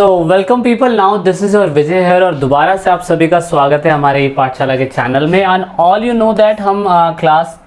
So welcome people, now this is your Vijay here और दोबारा से आप सभी का स्वागत है हमारे पाठशाला के चैनल में। And all you know that हम क्लास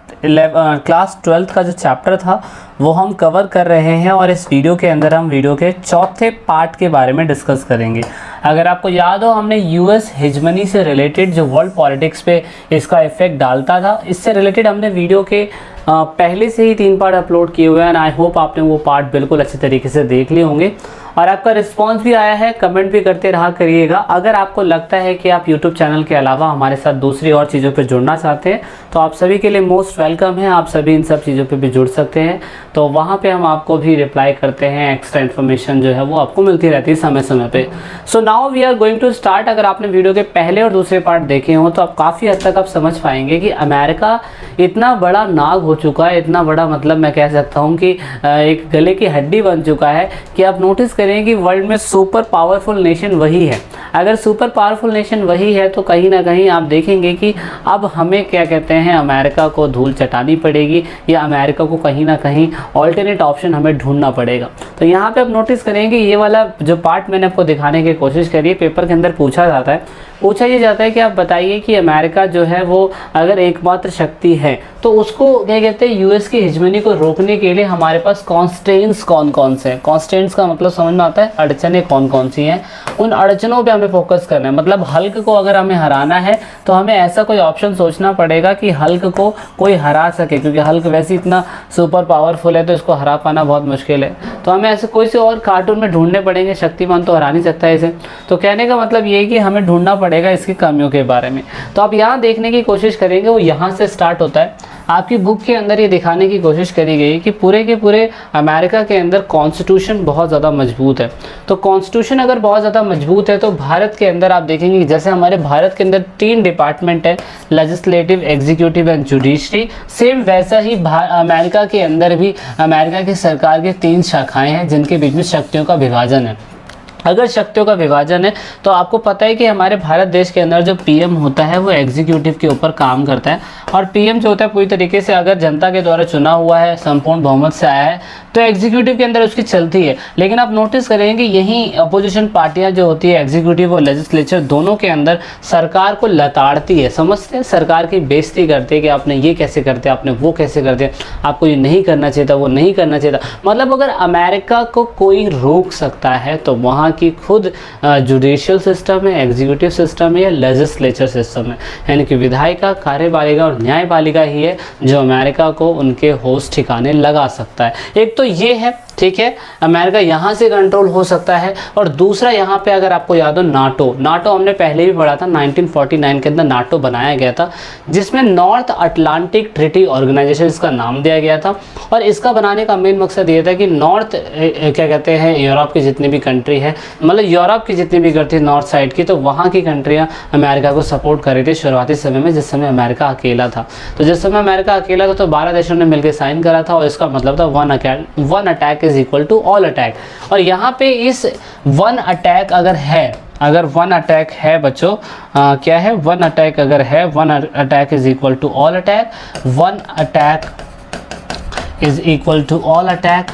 12th का जो चैप्टर था वो हम कवर कर रहे हैं और इस वीडियो के अंदर हम वीडियो के चौथे पार्ट के बारे में डिस्कस करेंगे। अगर आपको याद हो, हमने यूएस हेजमनी से रिलेटेड जो वर्ल्ड पॉलिटिक्स पे इसका इफेक्ट डालता था, इससे रिलेटेड हमने वीडियो के पहले से ही 3 पार्ट अपलोड किए हुए हैं। आई होप आपने वो पार्ट बिल्कुल अच्छे तरीके से देख लिए होंगे और आपका रिस्पांस भी आया है। कमेंट भी करते रहा करिएगा। अगर आपको लगता है कि आप यूट्यूब चैनल के अलावा हमारे साथ दूसरी और चीज़ों पर जुड़ना चाहते हैं तो आप सभी के लिए मोस्ट वेलकम है। आप सभी इन सब चीज़ों पर भी जुड़ सकते हैं, तो वहाँ पे हम आपको भी रिप्लाई करते हैं। एक्स्ट्रा इन्फॉर्मेशन जो है वो आपको मिलती रहती है समय समय पे। So now we are going to start. अगर आपने वीडियो के पहले और दूसरे पार्ट देखे हों तो आप काफ़ी हद तक आप समझ पाएंगे कि अमेरिका इतना बड़ा नाग हो चुका है, इतना बड़ा, मतलब मैं कह सकता हूँ कि एक गले की हड्डी बन चुका है कि आप नोटिस करें कि वर्ल्ड में सुपर पावरफुल नेशन वही है। अगर सुपर पावरफुल नेशन वही है तो कहीं ना कहीं आप देखेंगे कि अब हमें क्या कहते हैं, अमेरिका को धूल चटानी पड़ेगी या अमेरिका को कहीं ना कहीं ऑल्टरनेट ऑप्शन हमें ढूंढना पड़ेगा। तो यहाँ पे आप नोटिस करेंगे ये वाला जो पार्ट मैंने आपको दिखाने की कोशिश करी है, पेपर के अंदर पूछा ये जाता है कि आप बताइए कि अमेरिका जो है वो अगर एकमात्र शक्ति है तो उसको क्या कहते हैं, यूएस की हेजमनी को रोकने के लिए हमारे पास कॉन्स्टेंट्स कौन कौन से हैं। कॉन्स्टेंट्स का मतलब समझ में आता है, अड़चने कौन कौन सी हैं। उन अड़चनों पे हमें फोकस करना है। मतलब हल्क को अगर हमें हराना है तो हमें ऐसा कोई ऑप्शन सोचना पड़ेगा कि हल्क को कोई हरा सके, क्योंकि हल्क वैसे इतना सुपर पावरफुल है तो इसको हरा पाना बहुत मुश्किल है। तो हमें ऐसे कोई से और कार्टून में ढूंढने पड़ेंगे। शक्तिमान तो हरा नहीं सकता है इसे। तो कहने का मतलब ये है कि हमें ढूंढना पड़ेगा इसकी कमियों के बारे में। तो आप यहाँ देखने की कोशिश करेंगे, वो यहाँ से स्टार्ट होता है। आपकी बुक के अंदर ये दिखाने की कोशिश करी गई कि पूरे के पूरे अमेरिका के अंदर कॉन्स्टिट्यूशन बहुत ज़्यादा मजबूत है। तो कॉन्स्टिट्यूशन अगर बहुत ज़्यादा मजबूत है तो भारत के अंदर आप देखेंगे कि जैसे हमारे भारत के अंदर 3 डिपार्टमेंट है, legislative, executive and judiciary. Same वैसा ही अमेरिका के अंदर भी अमेरिका की सरकार की 3 शाखाएँ हैं जिनके बीच में शक्तियों का विभाजन है। अगर शक्तियों का विभाजन है तो आपको पता है कि हमारे भारत देश के अंदर जो पीएम होता है वो एग्जीक्यूटिव के ऊपर काम करता है। और पीएम जो होता है पूरी तरीके से अगर जनता के द्वारा चुना हुआ है, संपूर्ण बहुमत से आया है, तो एग्जीक्यूटिव के अंदर उसकी चलती है। लेकिन आप नोटिस करेंगे यही अपोजिशन पार्टियां जो होती है, एग्जीक्यूटिव और लेजिस्लेचर, दोनों के अंदर सरकार को लताड़ती है। समझते हैं, सरकार की बेइज्जती करते हैं कि आपने ये कैसे करते, आपने वो कैसे करते, आपको ये नहीं करना चाहिए था, वो नहीं करना चाहिए था। मतलब अगर अमेरिका को कोई रोक सकता है तो वहाँ की खुद जुडिशियल सिस्टम है, एग्जीक्यूटिव सिस्टम है या लेजिस्लेचर सिस्टम है, यानी कि विधायिका, कार्यपालिका और न्यायपालिका ही है जो अमेरिका को उनके होश ठिकाने लगा सकता है। एक तो ये है, ठीक है, अमेरिका यहाँ से कंट्रोल हो सकता है। और दूसरा यहाँ पे अगर आपको याद हो, नाटो हमने पहले भी पढ़ा था। 1949 के अंदर नाटो बनाया गया था जिसमें नॉर्थ अटलांटिक ट्रीटी ऑर्गेनाइजेशन इसका नाम दिया गया था। और इसका बनाने का मेन मकसद ये था कि नॉर्थ क्या कहते हैं, यूरोप की जितनी भी कंट्री है, मतलब यूरोप की जितनी भी कंट्री नॉर्थ साइड की, तो वहाँ की कंट्रियाँ अमेरिका को सपोर्ट कर रही थी शुरुआती समय में, जिस समय अमेरिका अकेला था। तो जिस समय अमेरिका अकेला था तो 12 देशों ने मिलकर साइन करा था और इसका मतलब था one attack is equal to all attack. और यहाँ पे इस वन अटैक अगर है, अगर वन अटैक है बच्चों, क्या है, वन अटैक अगर है, one attack is equal to all attack, one attack is equal to all attack.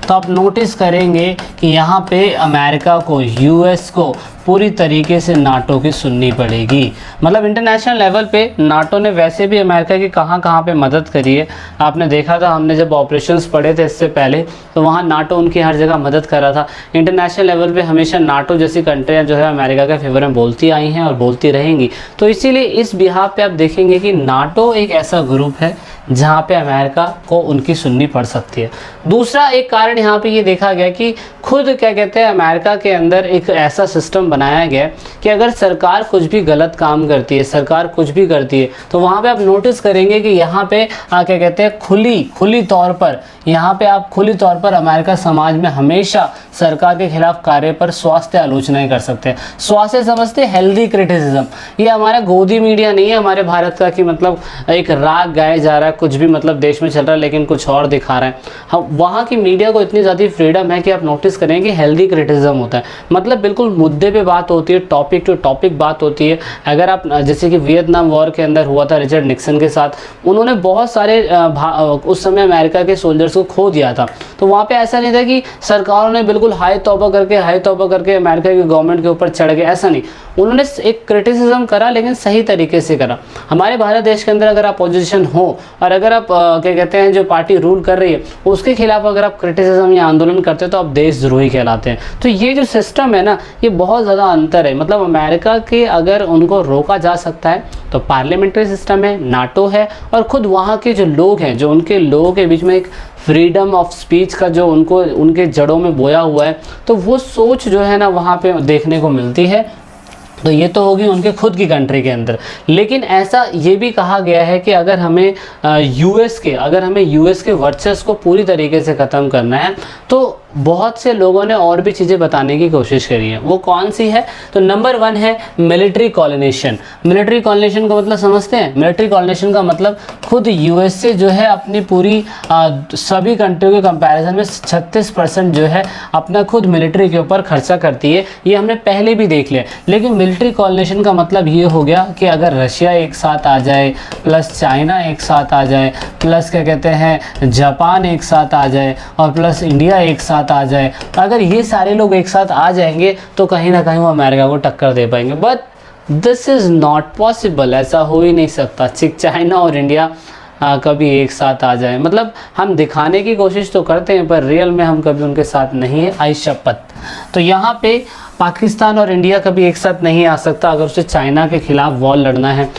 तो आप नोटिस करेंगे कि यहाँ पे अमेरिका को, यूएस को पूरी तरीके से नाटो की सुननी पड़ेगी। मतलब इंटरनेशनल लेवल पे नाटो ने वैसे भी अमेरिका की कहाँ पे मदद करी है। आपने देखा था, हमने जब ऑपरेशंस पढ़े थे इससे पहले, तो वहाँ नाटो उनकी हर जगह मदद कर रहा था। इंटरनेशनल लेवल पे हमेशा नाटो जैसी कंट्रियाँ जो है अमेरिका के फेवर में बोलती आई हैं और बोलती रहेंगी। तो इसीलिए इस बिहाफ पे आप देखेंगे कि नाटो एक ऐसा ग्रुप है जहाँ पे अमेरिका को उनकी सुननी पड़ सकती है। दूसरा एक कारण यहाँ पे ये देखा गया कि खुद क्या कहते हैं, अमेरिका के अंदर एक ऐसा सिस्टम बनाया गया कि अगर सरकार कुछ भी गलत काम करती है, सरकार कुछ भी करती है, तो वहाँ पे आप नोटिस करेंगे कि यहाँ पे क्या कहते हैं, खुली तौर पर, यहाँ पे आप खुली तौर पर अमेरिका समाज में हमेशा सरकार के खिलाफ कार्य पर स्वास्थ्य आलोचनाएं कर सकते हैं। स्वास्थ्य समझते हेल्दी क्रिटिसिज्म। ये हमारा गोदी मीडिया नहीं है हमारे भारत का कि मतलब एक राग गाया जा रहा है, कुछ भी मतलब देश में चल रहा है लेकिन कुछ और दिखा रहा है। हम वहाँ की मीडिया को इतनी ज़्यादा फ्रीडम है कि आप नोटिस करेंगे हेल्दी क्रिटिसिज्म होता है। मतलब बिल्कुल मुद्दे पे बात होती है, टॉपिक टू टॉपिक बात होती है। अगर आप जैसे कि वियतनाम वॉर के अंदर हुआ था रिचर्ड निक्सन के साथ, उन्होंने बहुत सारे उस समय अमेरिका के सोल्जर्स को खो दिया था। तो वहाँ पे ऐसा नहीं था कि सरकारों ने बिल्कुल हाई तौबा करके अमेरिका की गवर्नमेंट के ऊपर चढ़ गए, ऐसा नहीं। उन्होंने एक क्रिटिसिज्म करा, लेकिन सही तरीके से करा। हमारे भारत देश के अंदर अगर अपोजिशन हो और अगर आप क्या कहते हैं जो पार्टी रूल कर रही है उसके खिलाफ अगर आप क्रिटिसिज्म या आंदोलन करते हो तो आप देशद्रोही कहलाते हैं। तो ये जो सिस्टम है ना, ये बहुत ज़्यादा अंतर है। मतलब अमेरिका के अगर उनको रोका जा सकता है तो पार्लियामेंट्री सिस्टम है, नाटो है, और ख़ुद वहाँ के जो लोग हैं, जो उनके लोगों के बीच में एक फ्रीडम ऑफ स्पीच का जो उनको उनके जड़ों में बोया हुआ है, तो वो सोच जो है ना वहाँ पे देखने को मिलती है। तो ये तो होगी उनके खुद की कंट्री के अंदर। लेकिन ऐसा ये भी कहा गया है कि अगर हमें यूएस के वर्चस्व को पूरी तरीके से ख़त्म करना है तो बहुत से लोगों ने और भी चीज़ें बताने की कोशिश करी है। वो कौन सी है? तो नंबर 1 है मिलिट्री कॉलोनेशन। मिलिट्री कॉलोनेशन का मतलब समझते हैं? मिलिट्री कॉलोनेशन का मतलब खुद यूएसए जो है अपनी पूरी सभी कंट्रियों के कंपैरिजन में 36% जो है अपना खुद मिलिट्री के ऊपर खर्चा करती है। ये हमने पहले भी देख लिया। लेकिन मिलिट्री कॉलोनेशन का मतलब ये हो गया कि अगर रशिया एक साथ आ जाए, प्लस चाइना एक साथ आ जाए, प्लस क्या कहते हैं जापान एक साथ आ जाए, और प्लस इंडिया एक साथ आ जाए, अगर ये सारे लोग एक साथ आ जाएंगे तो कहीं ना कहीं वो अमेरिका को टक्कर दे पाएंगे। But this is not possible, ऐसा हो ही नहीं सकता। चाइना और इंडिया कभी एक साथ आ जाए, मतलब हम दिखाने की कोशिश तो करते हैं पर रियल में हम कभी उनके साथ नहीं है, आई शपथ। तो यहाँ पे पाकिस्तान और इंडिया कभी एक साथ नहीं आ सकता अगर उसे चाइना के खिलाफ वॉर लड़ना है,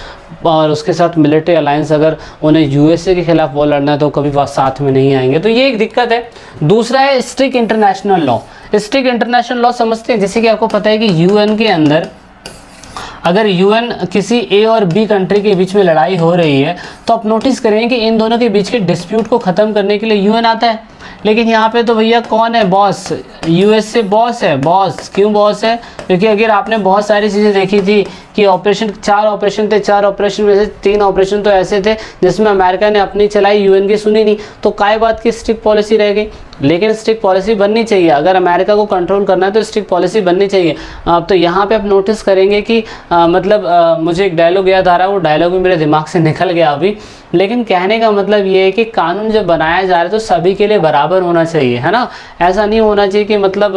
और उसके साथ मिलिट्री अलायंस अगर उन्हें यूएसए के खिलाफ वॉर लड़ना है तो कभी वह साथ में नहीं आएंगे। तो ये एक दिक्कत है। दूसरा है strict international law. Strict international law समझते हैं? जैसे कि आपको पता है कि यूएन के अंदर अगर यूएन किसी ए और बी कंट्री के बीच में लड़ाई हो रही है तो आप नोटिस करेंगे कि इन दोनों के बीच के डिस्प्यूट को ख़त्म करने के लिए यूएन आता है। लेकिन यहाँ पे तो भैया कौन है बॉस? यूएसए बॉस है। बॉस क्यों बॉस है? क्योंकि अगर आपने बहुत सारी चीज़ें देखी थी कि चार ऑपरेशन थे, 4 ऑपरेशन में से 3 ऑपरेशन तो ऐसे थे जिसमें अमेरिका ने अपनी चलाई, यूएन की सुनी नहीं। तो काय बात की स्ट्रिक्ट पॉलिसी रह गई। लेकिन स्ट्रिक्ट पॉलिसी बननी चाहिए, अगर अमेरिका को कंट्रोल करना है तो स्ट्रिक्ट पॉलिसी बननी चाहिए। तो यहाँ पे आप नोटिस करेंगे कि मुझे एक डायलॉग याद आ रहा है, वो डायलॉग भी मेरे दिमाग से निकल गया अभी। लेकिन कहने का मतलब ये है कि कानून जब बनाया जा रहा है तो सभी के लिए बराबर होना चाहिए, है ना। ऐसा नहीं होना चाहिए कि मतलब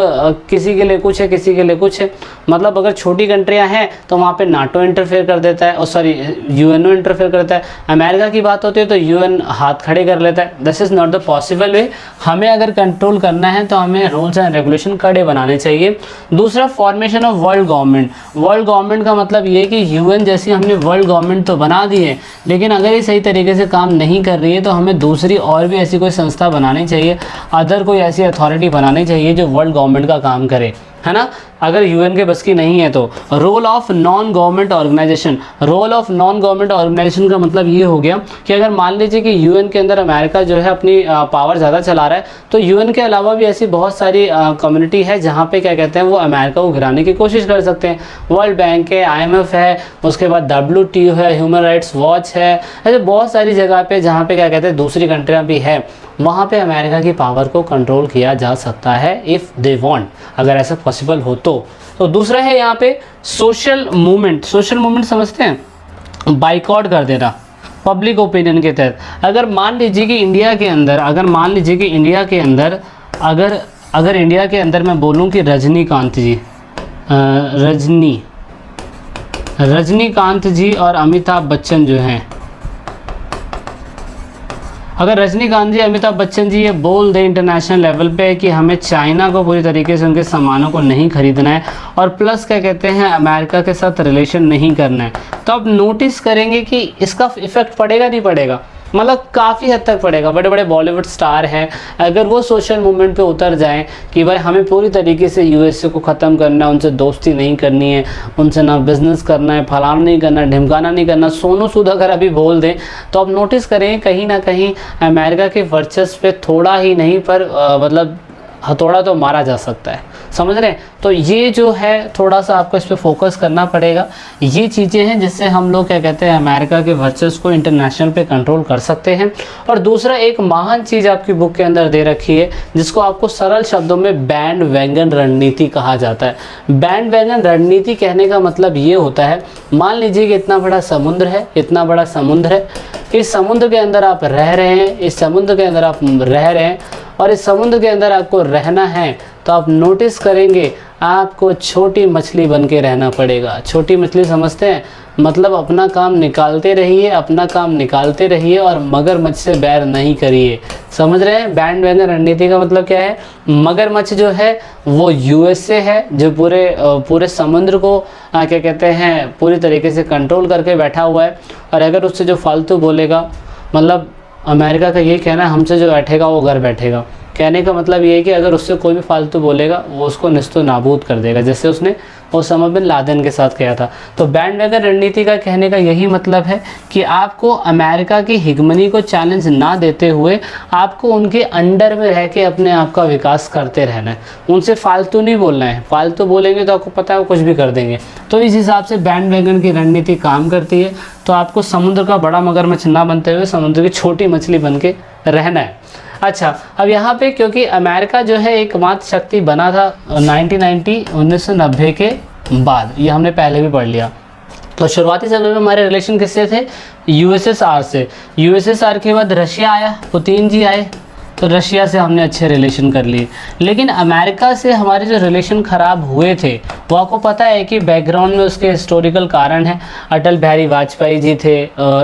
किसी के लिए कुछ है, किसी के लिए कुछ है। मतलब अगर छोटी कंट्रियां हैं तो वहाँ पे नाटो इंटरफेयर कर देता है, और सॉरी यूएनओ इंटरफेयर करता है। अमेरिका की बात होती है तो यूएन हाथ खड़े कर लेता है। This is not the possible way. हमें अगर कंट्रोल करना है तो हमें रूल्स एंड रेगुलेशन कड़े बनाने चाहिए। दूसरा, formation of world government. World government का मतलब ये है कि यूएन जैसी हमने वर्ल्ड गवर्नमेंट तो बना दी है, लेकिन अगर ये सही तरीके से काम नहीं कर रही है तो हमें दूसरी और भी ऐसी कोई संस्था बनानी चाहिए, अदर कोई ऐसी अथॉरिटी बनानी चाहिए जो वर्ल्ड गवर्नमेंट का काम करे, है ना। अगर यूएन के बस की नहीं है तो role of non government organisation. Role of non government organisation का मतलब ये हो गया कि अगर मान लीजिए कि यूएन के अंदर अमेरिका जो है अपनी पावर ज़्यादा चला रहा है, तो यूएन के अलावा भी ऐसी बहुत सारी कम्युनिटी है जहाँ पे क्या कहते हैं वो अमेरिका को गिराने की कोशिश कर सकते हैं। वर्ल्ड बैंक है, IMF है, उसके बाद WTO है, ह्यूमन राइट्स वॉच है, ऐसे बहुत सारी जगह पे जहाँ पे क्या कहते हैं दूसरी कंट्रियाँ भी है, वहाँ पे अमेरिका की पावर को कंट्रोल किया जा सकता है इफ़ दे वांट, अगर ऐसा पॉसिबल हो तो दूसरा है यहाँ पे सोशल मूवमेंट। सोशल मूवमेंट समझते हैं? बाइकआउट कर देना पब्लिक ओपिनियन के तहत। अगर मान लीजिए कि इंडिया के अंदर अगर इंडिया के अंदर मैं बोलूँ कि रजनीकांत जी और अमिताभ बच्चन जो हैं, अगर रजनीकांत जी, अमिताभ बच्चन जी ये बोल दें इंटरनेशनल लेवल पे कि हमें चाइना को पूरी तरीके से उनके सामानों को नहीं खरीदना है और प्लस क्या कहते हैं अमेरिका के साथ रिलेशन नहीं करना है, तो आप नोटिस करेंगे कि इसका इफ़ेक्ट पड़ेगा नहीं पड़ेगा? मतलब काफ़ी हद तक पड़ेगा। बड़े बड़े बॉलीवुड स्टार हैं, अगर वो सोशल मूवमेंट पे उतर जाएं कि भाई हमें पूरी तरीके से यूएसए को ख़त्म करना है, उनसे दोस्ती नहीं करनी है, उनसे ना बिज़नेस करना है, फलाना नहीं करना, ढिमकाना नहीं करना, सोनू सूद अगर अभी बोल दें, तो आप नोटिस करें कहीं ना कहीं अमेरिका के वर्चस्व पे थोड़ा ही नहीं पर मतलब हथौड़ा तो मारा जा सकता है, समझ रहे हैं। तो ये जो है थोड़ा सा आपको इस पर फोकस करना पड़ेगा। ये चीज़ें हैं जिससे हम लोग क्या कहते हैं अमेरिका के वर्चस्व को इंटरनेशनल पे कंट्रोल कर सकते हैं। और दूसरा एक महान चीज़ आपकी बुक के अंदर दे रखी है जिसको आपको सरल शब्दों में बैंड वैगन रणनीति कहा जाता है। बैंड वैगन रणनीति कहने का मतलब ये होता है, मान लीजिए कि इतना बड़ा समुद्र है, इतना बड़ा समुद्र है, इस समुद्र के अंदर आप रह रहे हैं, इस समुद्र के अंदर आप रह रहे हैं और इस समुद्र के अंदर आपको रहना है, तो आप नोटिस करेंगे आपको छोटी मछली बन के रहना पड़ेगा। छोटी मछली समझते हैं, मतलब अपना काम निकालते रहिए, अपना काम निकालते रहिए और मगरमच्छ से बैर नहीं करिए। समझ रहे हैं बैंड वैगन रणनीति का मतलब क्या है। मगरमच्छ जो है वो यूएसए है जो पूरे समुद्र को क्या कहते हैं पूरी तरीके से कंट्रोल करके बैठा हुआ है। और अगर उससे जो फालतू बोलेगा, मतलब अमेरिका का ये कहना है हमसे जो बैठेगा वो घर बैठेगा। कहने का मतलब ये है कि अगर उससे कोई भी फालतू बोलेगा वो उसको निस्तो नाबूद कर देगा, जैसे उसने ओसामा बिन लादेन के साथ किया था। तो बैंड वैगन रणनीति का कहने का यही मतलब है कि आपको अमेरिका की हिगमनी को चैलेंज ना देते हुए आपको उनके अंडर में रह के अपने आप का विकास करते रहना है, उनसे फालतू नहीं बोलना है। फालतू बोलेंगे तो आपको पता है वो कुछ भी कर देंगे। तो इस हिसाब से बैंड वैगन की रणनीति काम करती है। तो आपको समुद्र का बड़ा मगरमच्छ ना बनते हुए समुद्र की छोटी मछली बन के रहना है। अच्छा, अब यहाँ पे क्योंकि अमेरिका जो है एकमात्र शक्ति बना था 1990 के बाद, ये हमने पहले भी पढ़ लिया। तो शुरुआती समय में हमारे रिलेशन किससे थे, यूएसएसआर से। यूएसएसआर के बाद रशिया आया, पुतिन जी आए, तो रशिया से हमने अच्छे रिलेशन कर लिए। लेकिन अमेरिका से हमारे जो रिलेशन ख़राब हुए थे वो आपको पता है कि बैकग्राउंड में उसके हिस्टोरिकल कारण हैं। अटल बिहारी वाजपेयी जी थे,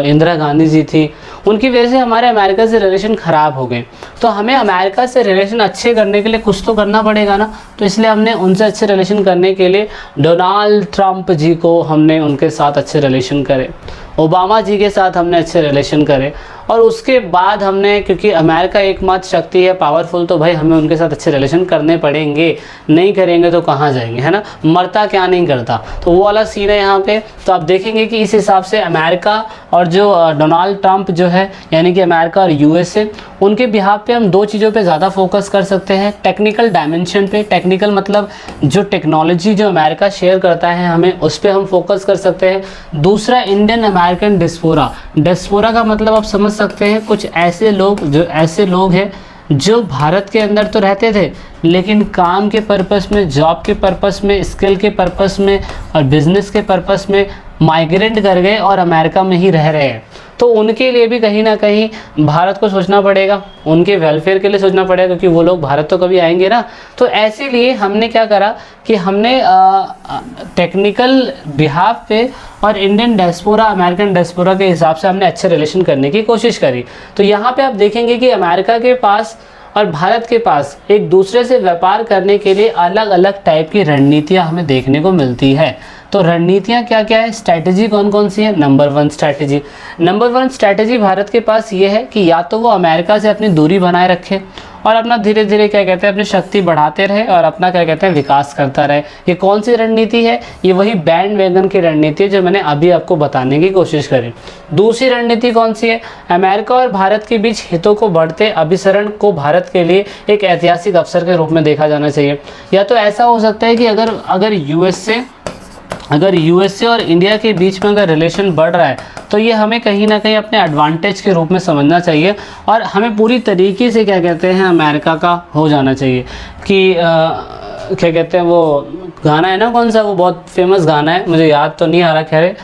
इंदिरा गांधी जी थी, उनकी वजह से हमारे अमेरिका से रिलेशन ख़राब हो गए। तो हमें अमेरिका से रिलेशन अच्छे करने के लिए कुछ तो करना पड़ेगा ना। तो इसलिए हमने उनसे अच्छे रिलेशन करने के लिए डोनाल्ड ट्रंप जी को हमने उनके साथ अच्छे रिलेशन करे, ओबामा जी के साथ हमने अच्छे रिलेशन करे। और उसके बाद हमने, क्योंकि अमेरिका एकमात्र शक्ति है पावरफुल, तो भाई हमें उनके साथ अच्छे रिलेशन करने पड़ेंगे। नहीं करेंगे तो कहाँ जाएंगे, है ना। मरता क्या नहीं करता, तो वो वाला सीन है यहाँ पे। तो आप देखेंगे कि इस हिसाब से अमेरिका और जो डोनाल्ड ट्रंप जो है, यानी कि अमेरिका और यूएसए, उनके बिहाफ पे हम दो चीज़ों पे ज़्यादा फोकस कर सकते हैं। टेक्निकल डायमेंशन पे, टेक्निकल मतलब जो टेक्नोलॉजी जो अमेरिका शेयर करता है हमें, उस पर हम फोकस कर सकते हैं। दूसरा इंडियन अमेरिकन डिस्पोरा। डिस्पोरा का मतलब आप समझ सकते हैं कुछ ऐसे लोग हैं जो भारत के अंदर तो रहते थे लेकिन काम के पर्पस में, जॉब के पर्पस में, स्किल के पर्पस में और बिजनेस के पर्पस में माइग्रेट कर गए और अमेरिका में ही रह रहे हैं। तो उनके लिए भी कहीं ना कहीं भारत को सोचना पड़ेगा, उनके वेलफेयर के लिए सोचना पड़ेगा, क्योंकि वो लोग भारत तो कभी आएंगे ना। तो ऐसे लिए हमने क्या करा कि हमने टेक्निकल बिहाफ पे और इंडियन डायस्पोरा, अमेरिकन डायस्पोरा के हिसाब से हमने अच्छे रिलेशन करने की कोशिश करी। तो यहाँ पे आप देखेंगे कि अमेरिका के पास और भारत के पास एक दूसरे से व्यापार करने के लिए अलग अलग टाइप की रणनीतियाँ हमें देखने को मिलती है। तो रणनीतियाँ क्या क्या है, स्ट्रैटेजी कौन कौन सी है। नंबर वन स्ट्रैटेजी भारत के पास ये है कि या तो वो अमेरिका से अपनी दूरी बनाए रखे और अपना धीरे धीरे क्या कहते हैं अपनी शक्ति बढ़ाते रहे और अपना क्या कहते हैं विकास करता रहे। ये कौन सी रणनीति है, ये वही बैंड वैगन की रणनीति है जो मैंने अभी आपको बताने की कोशिश करी। दूसरी रणनीति कौन सी है, अमेरिका और भारत के बीच हितों को बढ़ते अभिसरण को भारत के लिए एक ऐतिहासिक अवसर के रूप में देखा जाना चाहिए। या तो ऐसा हो सकता है कि अगर यूएसए और इंडिया के बीच में अगर रिलेशन बढ़ रहा है तो ये हमें कहीं ना कहीं अपने एडवांटेज के रूप में समझना चाहिए और हमें पूरी तरीके से क्या कहते हैं अमेरिका का हो जाना चाहिए कि क्या कहते हैं वो गाना है ना, कौन सा, वो बहुत फेमस गाना है, मुझे याद तो नहीं आ रहा, खैर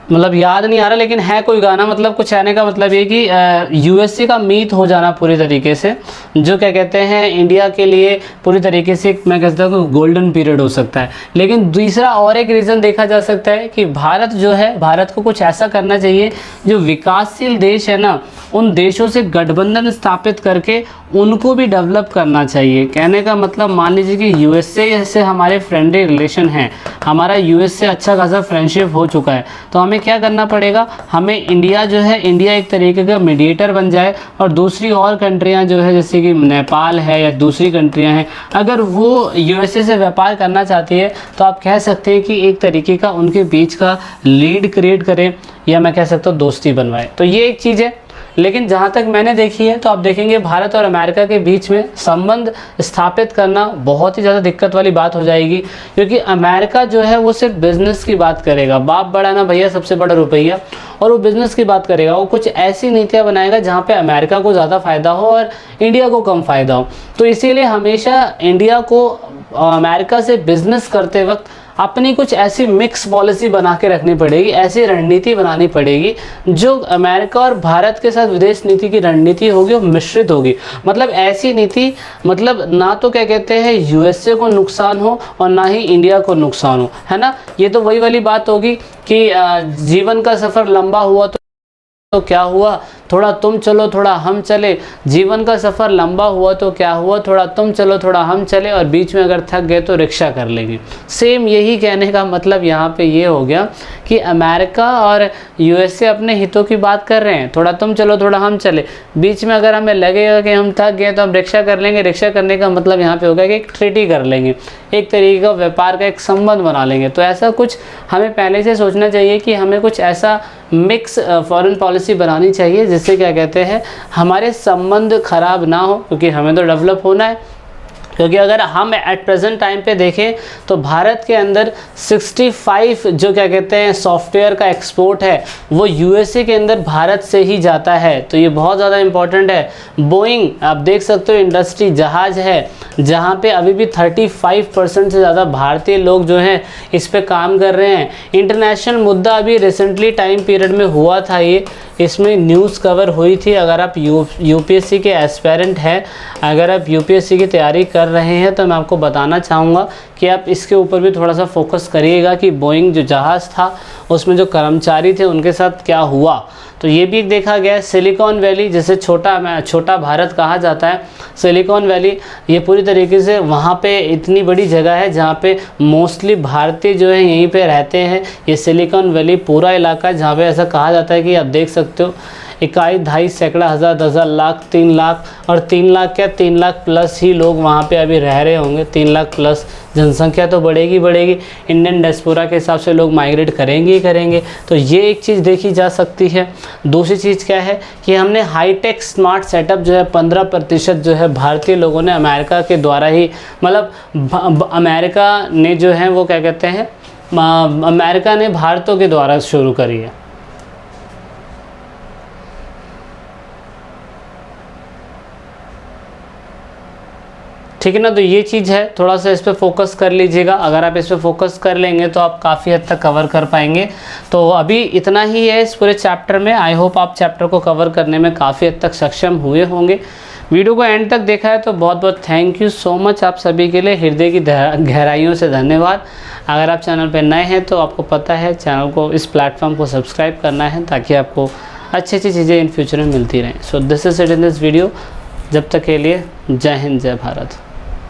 मतलब याद नहीं आ रहा, लेकिन है कोई गाना, मतलब कुछ कहने का मतलब ये कि यूएसए का मीत हो जाना पूरी तरीके से, जो क्या कहते हैं इंडिया के लिए पूरी तरीके से मैं कहता हूँ गोल्डन पीरियड हो सकता है। लेकिन दूसरा और एक रीज़न देखा जा सकता है कि भारत जो है, भारत को कुछ ऐसा करना चाहिए जो विकासशील देश है ना, उन देशों से गठबंधन स्थापित करके उनको भी डेवलप करना चाहिए। कहने का मतलब मान लीजिए कि यूएसए से हमारे फ्रेंडली रिलेशन हैं, हमारा यूएस से अच्छा खासा फ्रेंडशिप हो चुका है, तो हमें क्या करना पड़ेगा, हमें इंडिया जो है, इंडिया एक तरीके का मीडिएटर बन जाए और दूसरी और कंट्रियां जो है जैसे कि नेपाल है या दूसरी कंट्रियां हैं, अगर वो यूएसए से व्यापार करना चाहती है तो आप कह सकते हैं कि एक तरीके का उनके बीच का लीड क्रिएट करें या मैं कह सकता हूँ दोस्ती बनवाए। तो ये एक चीज़ है। लेकिन जहाँ तक मैंने देखी है तो आप देखेंगे भारत और अमेरिका के बीच में संबंध स्थापित करना बहुत ही ज़्यादा दिक्कत वाली बात हो जाएगी, क्योंकि अमेरिका जो है वो सिर्फ बिजनेस की बात करेगा, बाप बड़ा ना भैया सबसे बड़ा रुपया, और वो बिजनेस की बात करेगा। वो कुछ ऐसी नीतियाँ बनाएगा जहाँ पे अमेरिका को ज़्यादा फ़ायदा हो और इंडिया को कम फ़ायदा हो। तो इसीलिए हमेशा इंडिया को अमेरिका से बिजनेस करते वक्त अपनी कुछ ऐसी मिक्स पॉलिसी बना के रखनी पड़ेगी, ऐसी रणनीति बनानी पड़ेगी जो अमेरिका और भारत के साथ विदेश नीति की रणनीति होगी वो मिश्रित होगी। मतलब ऐसी नीति, मतलब ना तो क्या कहते हैं यूएसए को नुकसान हो और ना ही इंडिया को नुकसान हो, है ना। ये तो वही वाली बात होगी कि जीवन का सफ़र लंबा हुआ तो क्या हुआ, थोड़ा तुम चलो थोड़ा हम चले। जीवन का सफ़र लंबा हुआ तो क्या हुआ, थोड़ा तुम चलो थोड़ा हम चले, और बीच में अगर थक गए तो रिक्शा कर लेंगे। सेम यही कहने का मतलब यहाँ पे ये हो गया कि अमेरिका और यूएसए अपने हितों की बात कर रहे हैं, थोड़ा तुम चलो थोड़ा हम चले। बीच में अगर हमें लगेगा कि हम थक गए तो हम रिक्शा कर लेंगे। रिक्शा करने का मतलब यहाँ पे होगा कि एक ट्रीटी कर लेंगे, एक तरीके का व्यापार का एक संबंध बना लेंगे। तो ऐसा कुछ हमें पहले से सोचना चाहिए कि हमें कुछ ऐसा मिक्स फॉरेन पॉलिसी बनानी चाहिए जिससे क्या कहते हैं हमारे संबंध खराब ना हो, क्योंकि हमें तो डेवलप होना है। क्योंकि अगर हम एट प्रेजेंट टाइम पे देखें तो भारत के अंदर 65 जो क्या कहते हैं सॉफ्टवेयर का एक्सपोर्ट है वो यूएसए के अंदर भारत से ही जाता है। तो ये बहुत ज़्यादा इम्पोर्टेंट है। बोइंग आप देख सकते हो इंडस्ट्री जहाज़ है जहाँ पे अभी भी 35% से ज़्यादा भारतीय लोग जो हैं इस पे काम कर रहे हैं। इंटरनेशनल मुद्दा अभी रिसेंटली टाइम पीरियड में हुआ था, ये इसमें न्यूज़ कवर हुई थी। अगर आप यूपीएससी के एस्पेरेंट हैं, अगर आप यूपीएससी की तैयारी कर रहे हैं तो मैं आपको बताना चाहूँगा कि आप इसके ऊपर भी थोड़ा सा फोकस करिएगा कि बोइंग जो जहाज़ था उसमें जो कर्मचारी थे उनके साथ क्या हुआ। तो ये भी देखा गया है। सिलिकॉन वैली जिसे छोटा भारत कहा जाता है, सिलिकॉन वैली ये पूरी तरीके से वहाँ पे इतनी बड़ी जगह है जहाँ पे मोस्टली भारतीय जो है यहीं पे रहते हैं। ये सिलिकॉन वैली पूरा इलाका है जहाँ पे ऐसा कहा जाता है कि आप देख सकते हो 21, 2.5 सैकड़ा, हज़ार, 10,000, लाख, 3 लाख, और 3 लाख क्या 3 लाख प्लस ही लोग वहाँ पे अभी रह रहे होंगे। 3 लाख प्लस जनसंख्या तो बढ़ेगी बढ़ेगी। इंडियन डायस्पोरा के हिसाब से लोग माइग्रेट करेंगे ही करेंगे। तो ये एक चीज़ देखी जा सकती है। दूसरी चीज़ क्या है कि हमने हाईटेक स्मार्ट सेटअप जो है 15% जो है भारतीय लोगों ने अमेरिका के द्वारा ही, मतलब अमेरिका ने जो है वो क्या कहते हैं अमेरिका ने भारतों के द्वारा शुरू करी है। ठीक है ना। तो ये चीज़ है, थोड़ा सा इस पर फोकस कर लीजिएगा। अगर आप इस पर फोकस कर लेंगे तो आप काफ़ी हद तक कवर कर पाएंगे। तो अभी इतना ही है इस पूरे चैप्टर में। आई होप आप चैप्टर को कवर करने में काफ़ी हद तक सक्षम हुए होंगे। वीडियो को एंड तक देखा है तो बहुत बहुत थैंक यू सो मच आप सभी के लिए, हृदय की गहराइयों से धन्यवाद। अगर आप चैनल पर नए हैं तो आपको पता है चैनल को, इस प्लेटफॉर्म को सब्सक्राइब करना है ताकि आपको अच्छी अच्छी चीज़ें इन फ्यूचर में मिलती रहें। So this is it in this video. जब तक के लिए जय हिंद, जय भारत।